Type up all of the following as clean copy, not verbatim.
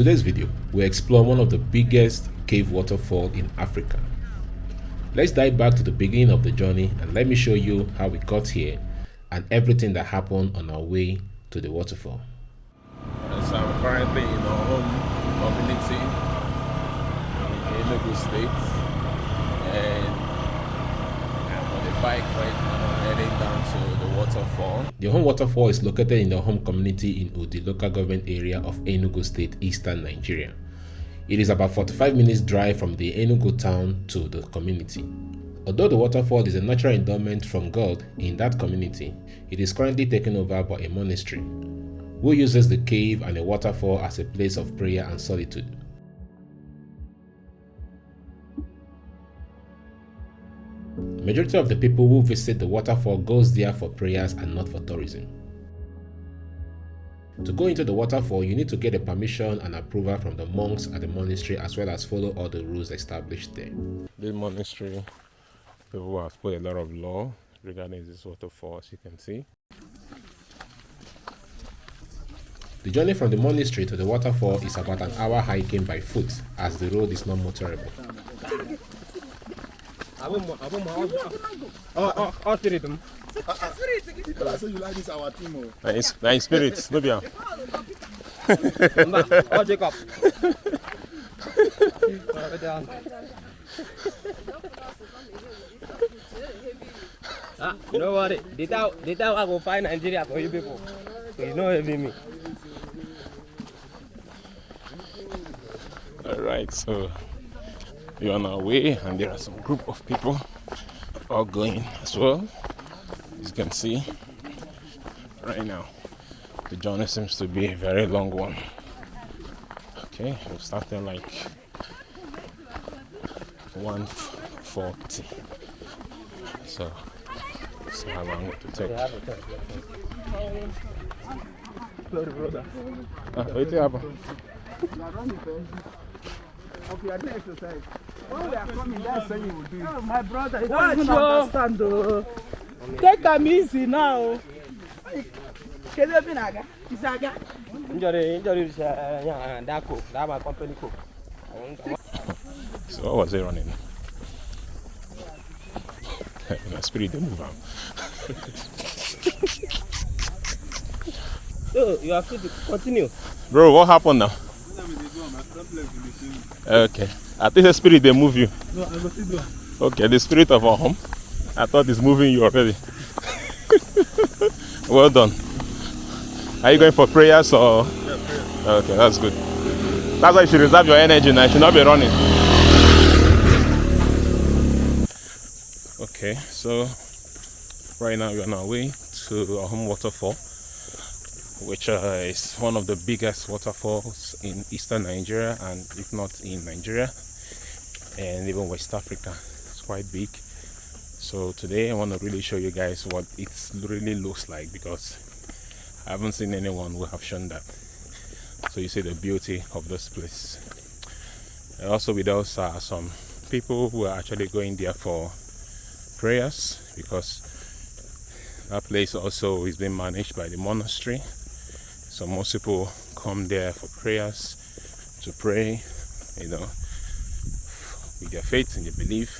today's video, we explore one of the biggest cave waterfall in Africa. Let's dive back to the beginning of the journey and let me show you how we got here and everything that happened on our way to the waterfall. So I'm currently in Awhum community in Enugu State, and I'm on a bike right now heading down to the waterfall. The Awhum Waterfall is located in the Awhum community in Udi local government area of Enugu State, Eastern Nigeria. It is about 45 minutes drive from the Enugu town to the community. Although the waterfall is a natural endowment from God in that community, it is currently taken over by a monastery, who uses the cave and the waterfall as a place of prayer and solitude. Majority of the people who visit the waterfall goes there for prayers and not for tourism. To go into the waterfall, you need to get a permission and approval from the monks at the monastery, as well as follow all the rules established there. This monastery, people have put a lot of law regarding this waterfall, as you can see. The journey from the monastery to the waterfall is about an hour hiking by foot, as the road is not motorable. So you like this our team? Nice spirits, no be. Jacob. Don't worry. The time I go find Nigeria for you people. So you know every me. Alright, so we're on our way, and there are some group of people all going as well. As you can see right now, the journey seems to be a very long one. Okay, we'll start there like 1:40. So how long it will take. Wait till happen. Okay, I did exercise. When they are coming, that's when you will do it. Oh, my brother, you don't even understand though. Take them easy now. That my company cook. So what was it running? My spirit didn't move out. So you are free to continue. Bro, what happened now? Okay. I think the spirit they move you. No, I go see do. Okay, the spirit of our home. I thought it's moving you already. Well done. Are you going for prayers or? Yeah, prayer. Okay, that's good. That's why you should reserve your energy now. You should not be running. Okay, so right now we're on our way to Awhum Waterfall, which is one of the biggest waterfalls in Eastern Nigeria, and if not in Nigeria, and even West Africa. It's quite big. So today I want to really show you guys what it really looks like, because I haven't seen anyone who have shown that. So you see the beauty of this place. And also with us are some people who are actually going there for prayers, because that place also is being managed by the monastery. So most people come there for prayers, to pray, you know, with their faith and their belief.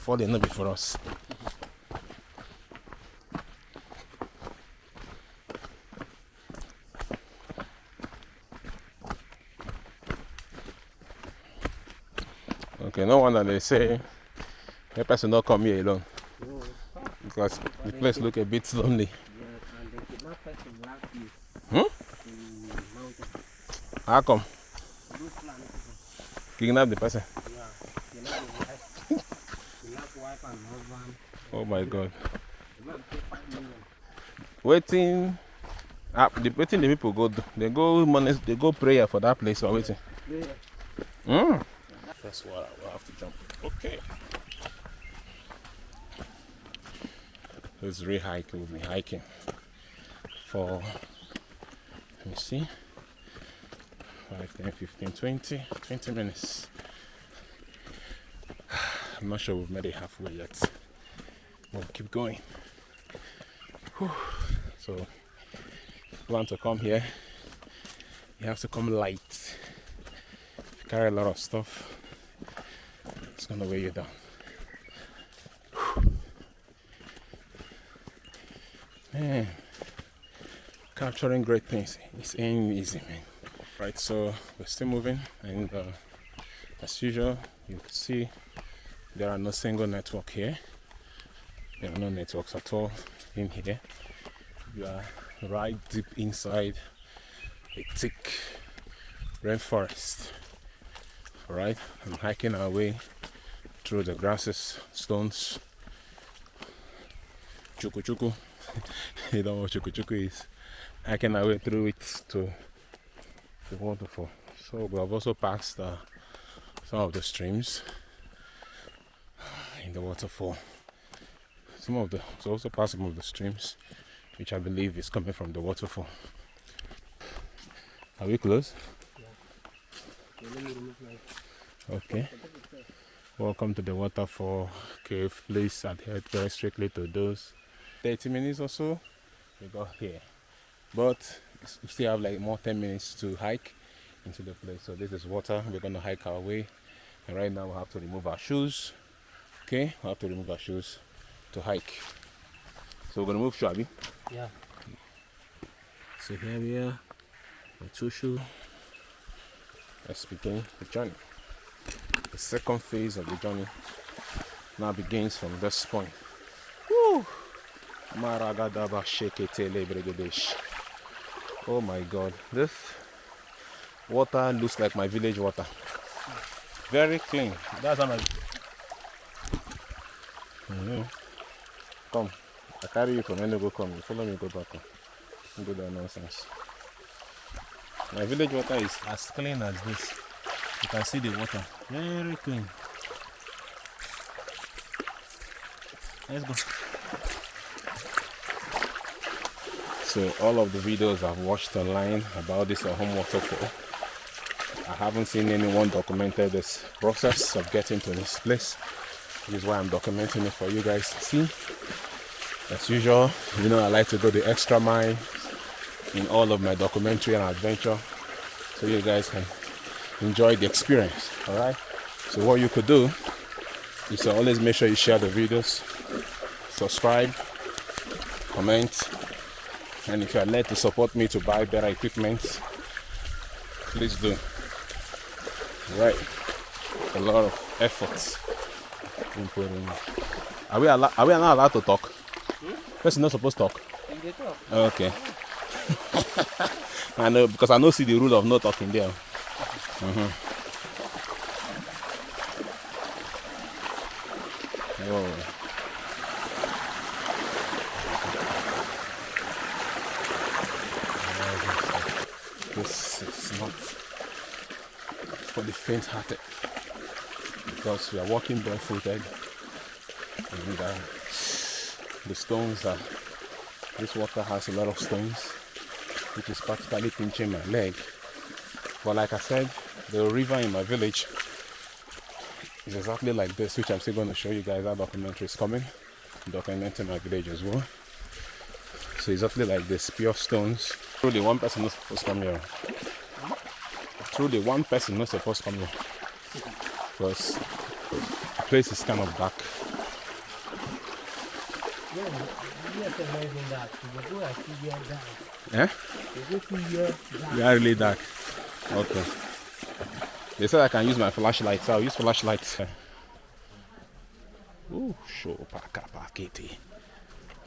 Falling not be for us. Okay, no wonder they say the person not come here alone, because the place look a bit lonely. How come? Kidnap the person. Oh my God. Waiting. The people go do. They go prayer for that place or waiting. That's what I will have to jump. Okay. This re-hike will be hiking for, let me see, 5, 10, 15, 20 minutes. I'm not sure we've made it halfway yet. We'll keep going. Whew. So, if you want to come here, you have to come light. If you carry a lot of stuff, it's gonna weigh you down. Man, capturing great things, it ain't easy, man. Right, so we're still moving, and as usual, you can see there are no single network here. There are no networks at all in here. You are right deep inside a thick rainforest. Alright, I'm hiking our way through the grasses, stones. Chuku chuku. You don't know what chuku chuku is. Hiking our way through it to the waterfall. So we have also passed some of the streams in the waterfall. So also passed some of the streams, which I believe is coming from the waterfall. Are we close? Okay. Welcome to the waterfall cave. Please adhere very strictly to those. 30 minutes or so we got here, but we still have like more 10 minutes to hike into the place. So this is water. We're going to hike our way, and right now we have to remove our shoes. Okay, we have to remove our shoes to hike. So we're going to move, Shabi. Yeah. So here we are, my 2 shoes. Let's begin the journey. The second phase of the journey now begins from this point. Woo! Oh my God, this water looks like my village water. Very clean. That's how my. Come, I carry you from Enugu. Come, you follow me. Go back. Do that nonsense. My village water is as clean as this. You can see the water, very clean. Let's go. So all of the videos I've watched online about this Awhum Waterfall, I haven't seen anyone documented this process of getting to this place. Which is why I'm documenting it for you guys to see. As usual, you know I like to go the extra mile in all of my documentary and adventure, so you guys can enjoy the experience. Alright, so what you could do is to always make sure you share the videos, subscribe, comment, and if you are led to support me to buy better equipment, please do. Right, a lot of efforts in putting. Are we not allowed to talk? Person not supposed to talk. Okay. I know, because I know see the rule of no talking there. Whoa. This is not for the faint-hearted, because we are walking barefooted, and the stones are. This water has a lot of stones, which is practically pinching my leg. But like I said, the river in my village is exactly like this, which I'm still going to show you guys. Our documentary is coming, documenting my village as well. So exactly like this, pure stones. Truly one person not supposed to come here. Truly one person not supposed to come here, because the place is kind of dark. Eh? They are really dark. Okay. They said I can use my flashlight, so I'll use flashlights. Ooh, show pakapakete.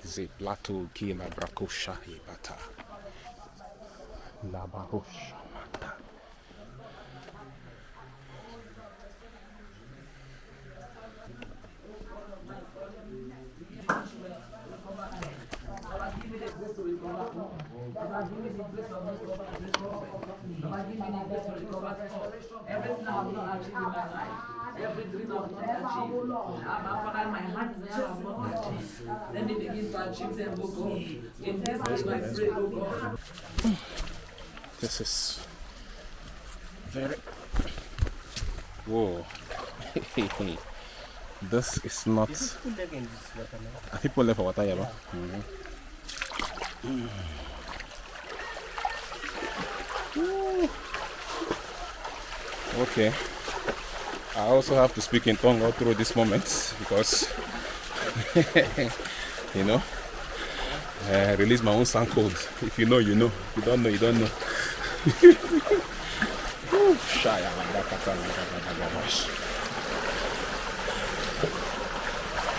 Ze plateau ki la brakosha e bata. La barosha mata. Everything I've not achieved in my life, every dream I've not achieved, my hands have not achieved. Let me begin to achieve them, oh God. In this way, I pray, oh God. This is Very. Whoa. This is not. People left for water, yeah. Okay. I also have to speak in tongue all through this moment because, you know, I release my own sound code. If you know, you know. If you don't know, you don't know.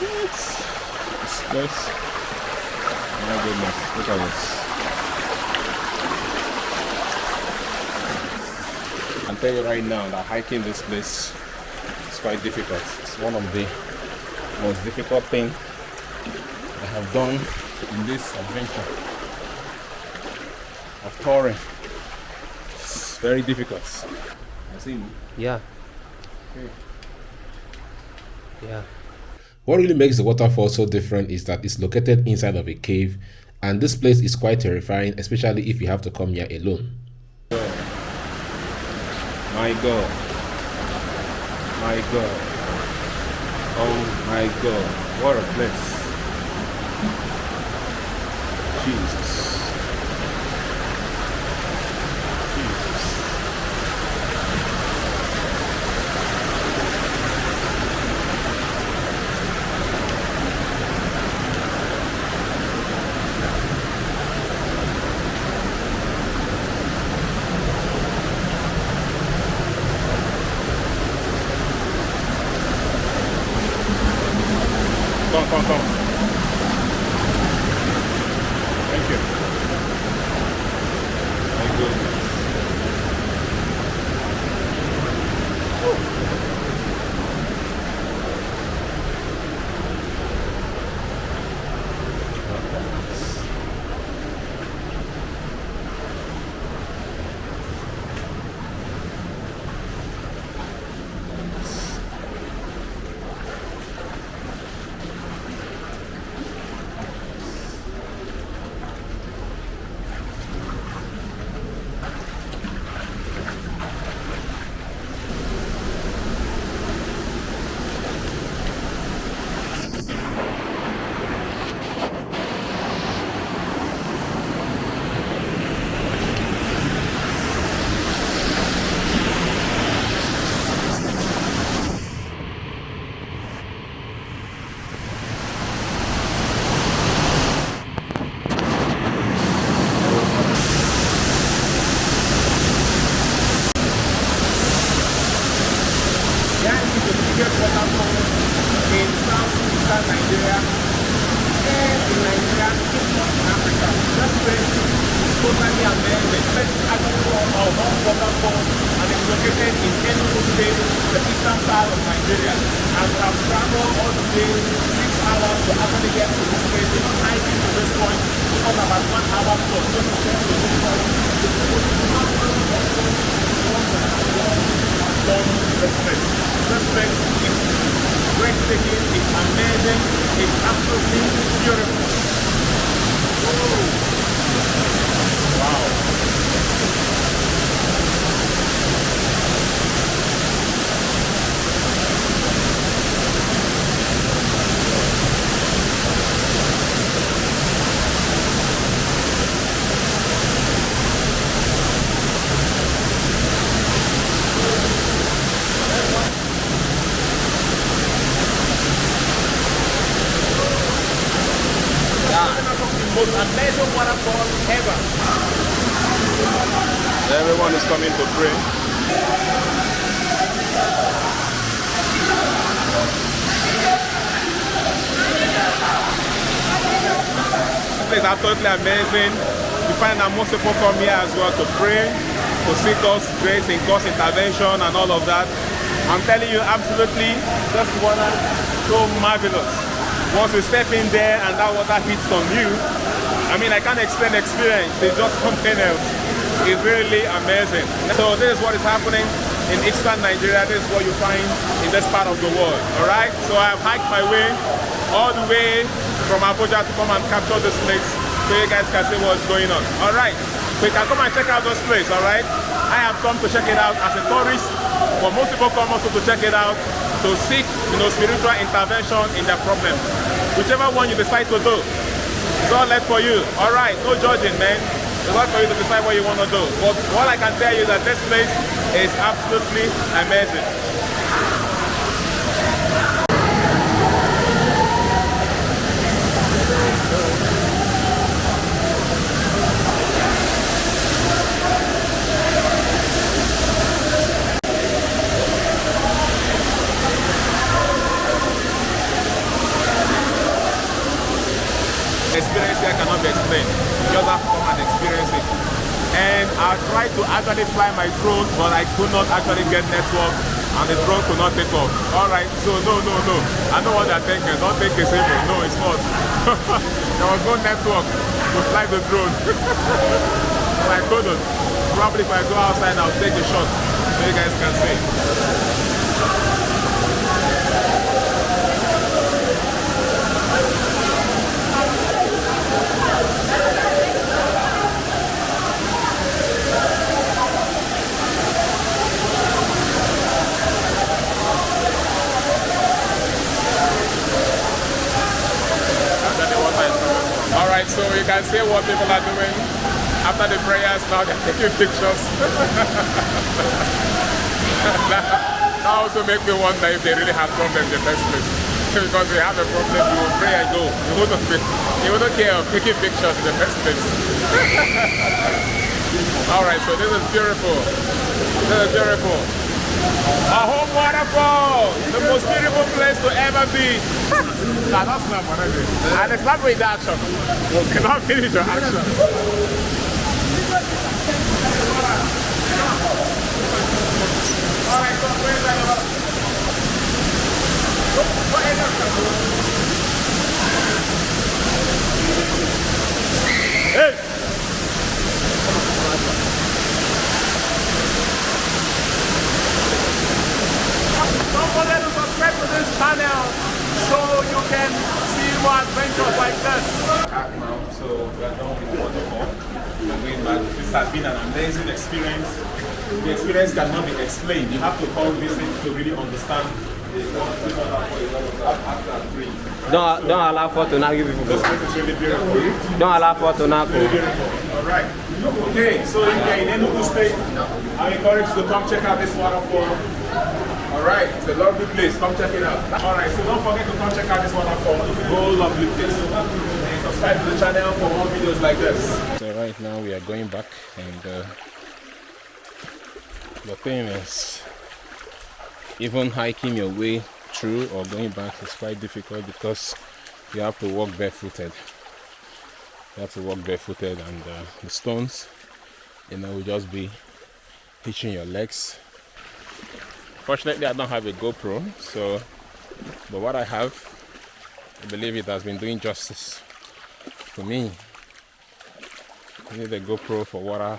This place. My goodness, look at this. I can tell you right now that hiking this place is quite difficult. It's one of the most difficult things I have done in this adventure of touring. It's very difficult. You see me? Yeah. Okay. Yeah. What really makes the waterfall so different is that it's located inside of a cave, and this place is quite terrifying, especially if you have to come here alone. My God. My God. Oh my God. What a place. Jesus. Jesus. Come. Thank you. My goodness. in southeastern Nigeria and in Nigeria, in Africa. That place is totally amazing. It's actually called Awhum Waterfalls and it's located in Enugu State, the eastern part of Nigeria. And we have traveled all the way 6 hours to actually get to this place. We're not hiking to this point. It took about 1 hour plus just to get to this point. This place is breathtaking, it's amazing, it's absolutely beautiful. Wow. Most amazing waterfall ever. Everyone is coming to pray. This place is absolutely amazing. You find that most people come here as well to pray, to see God's grace and God's intervention and all of that. I'm telling you, absolutely, this water so marvelous. Once you step in there and that water hits on you, I mean, I can't explain the experience. It's just something else. It's really amazing. So this is what is happening in eastern Nigeria. This is what you find in this part of the world. All right. So I've hiked my way all the way from Abuja to come and capture this place so you guys can see what's going on. All right. So you can come and check out this place. All right. I have come to check it out as a tourist, but most people come also to check it out to seek, spiritual intervention in their problems. Whichever one you decide to do, it's all left for you. All right, no judging, man. It's all for you to decide what you want to do. But what I can tell you is that this place is absolutely amazing. Experience here cannot be explained. You just have to come and experience it. And I tried to actually fly my drone, but I could not actually get network, and the drone could not take off. Alright, so no. I know what they're thinking. Don't think it's evil. No, it's not. There was no network to fly the drone. So I couldn't. Probably if I go outside, I'll take a shot so you guys can see. Alright, so you can see what people are doing after the prayers. Now they're taking pictures. That also makes me wonder if they really have problems in the first place. Because we have a problem, you will pray and go. You wouldn't care of taking pictures in the first place. Alright, so this is beautiful. This is beautiful. Awhum Waterfall, the most beautiful place to ever be. Nah, that's not what I mean. And it's not with the action. You cannot finish your action. Alright, so where's that? Hey! Don't forget to subscribe to this channel so you can see more adventures like this. So we are done with the waterfall. We're going back. This has been an amazing experience. The experience cannot be explained. You have to come visit to really understand the waterfall is all about. Don't allow for to not give people. This place is really beautiful. Don't allow for to not go. Really beautiful. Alright. Okay, so if you're in Enugu State, I encourage you to come check out this waterfall. Alright, it's a lovely place. Come check it out. Alright, so don't forget to come check out this waterfall. It's a whole lovely place. And subscribe to the channel for more videos like this. So right now we are going back, and the thing is, even hiking your way through or going back is quite difficult because you have to walk barefooted. You have to walk barefooted, and the stones, will just be hitching your legs. Fortunately, I don't have a GoPro, but what I have, I believe it has been doing justice for me. I need a GoPro for water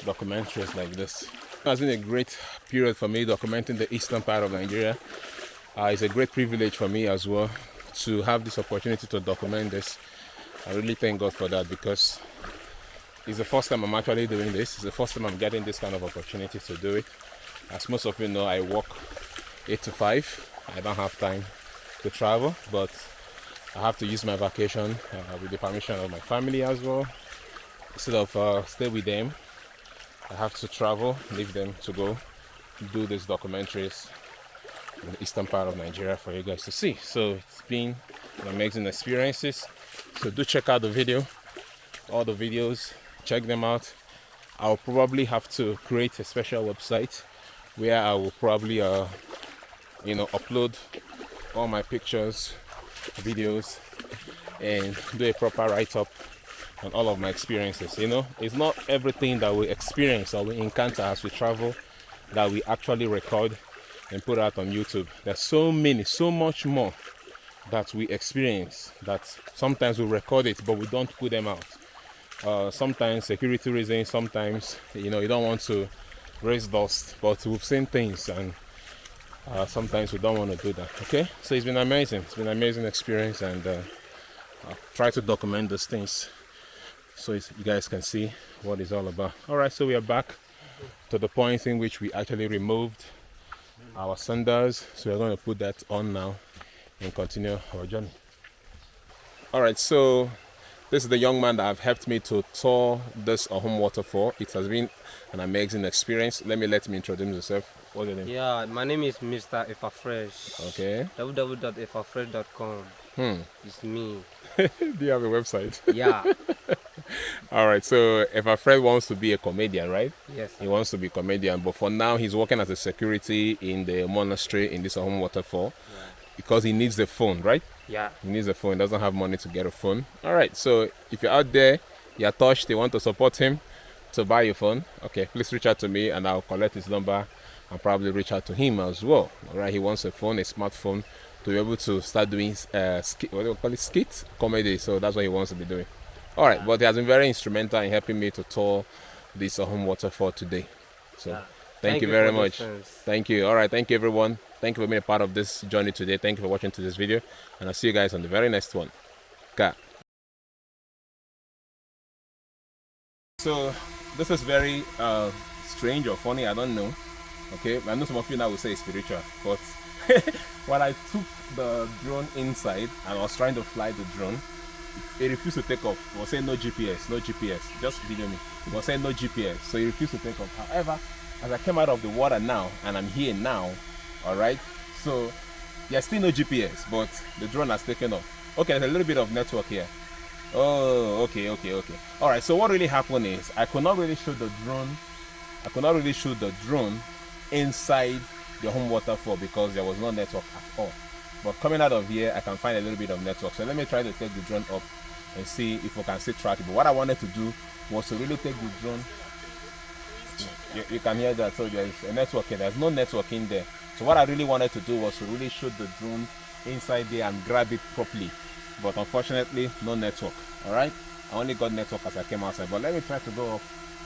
documentaries like this. It has been a great period for me documenting the eastern part of Nigeria. It's a great privilege for me as well to have this opportunity to document this. I really thank God for that, because it's the first time I'm actually doing this. It's the first time I'm getting this kind of opportunity to do it. As most of you know, I work 8 to 5. I don't have time to travel, but I have to use my vacation with the permission of my family as well. Instead of stay with them, I have to travel, leave them to go do these documentaries in the eastern part of Nigeria for you guys to see. So it's been an amazing experiences. So do check out the video, all the videos, check them out. I'll probably have to create a special website where I will probably upload all my pictures, videos, and do a proper write-up on all of my experiences. It's not everything that we experience or we encounter as we travel that we actually record and put out on YouTube. There's so much more that we experience that sometimes we record it, but we don't put them out. Sometimes security reasons, sometimes you don't want to raise dust, but we've seen things, and sometimes we don't want to do that. Okay, so it's been amazing. It's been an amazing experience, and I'll try to document those things so you guys can see what it's all about. All right, so we are back. to the point in which we actually removed our sandals. So we're going to put that on now and continue our journey. All right, so this is the young man that have helped me to tour this Awhum waterfall. It has been an amazing experience. Let me introduce himself. What's your name? Yeah, my name is Mr. Efafresh. Okay. www.efafresh.com. It's me. Do you have a website? Yeah. All right, so if a friend wants to be a comedian, right? Yes. He wants to be a comedian, but for now he's working as a security in the monastery in this Awhum waterfall because he needs the phone, right? Yeah. He needs a phone. He doesn't have money to get a phone. All right, so if you're out there, you're touched, you want to support him to buy your phone, okay, please reach out to me and I'll collect his number and probably reach out to him as well. All right, he wants a phone, a smartphone, to be able to start doing what do you call it, skit comedy. So that's what he wants to be doing. All right, but he has been very instrumental in helping me to tour this Awhum waterfall today. So thank you very much. Thank you. All right, thank you everyone. Thank you for being a part of this journey today. Thank you for watching to this video, and I'll see you guys on the very next one. Okay. So this is very strange or funny, I don't know. Okay, I know some of you now will say it's spiritual, but when I took the drone inside and I was trying to fly the drone, it refused to take off. It was saying no GPS, no GPS. Just video me. It was saying no GPS, so it refused to take off. However, as I came out of the water now and I'm here now, all right. So there's still no GPS, but the drone has taken off. Okay, there's a little bit of network here. Oh, okay. All right. So what really happened is I could not really shoot the drone inside the Awhum waterfall because there was no network at all. But coming out of here, I can find a little bit of network. So let me try to take the drone up and see if we can still track it. But what I wanted to do was to really take the drone. You can hear that. So there's a network here. There's no network in there. So what I really wanted to do was to really shoot the drone inside there and grab it properly. But unfortunately, no network. All right. I only got network as I came outside. But let me try to go up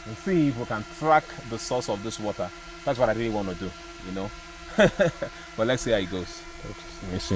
and see if we can track the source of this water. That's what I really want to do, you know. But let's see how it goes. Let me see.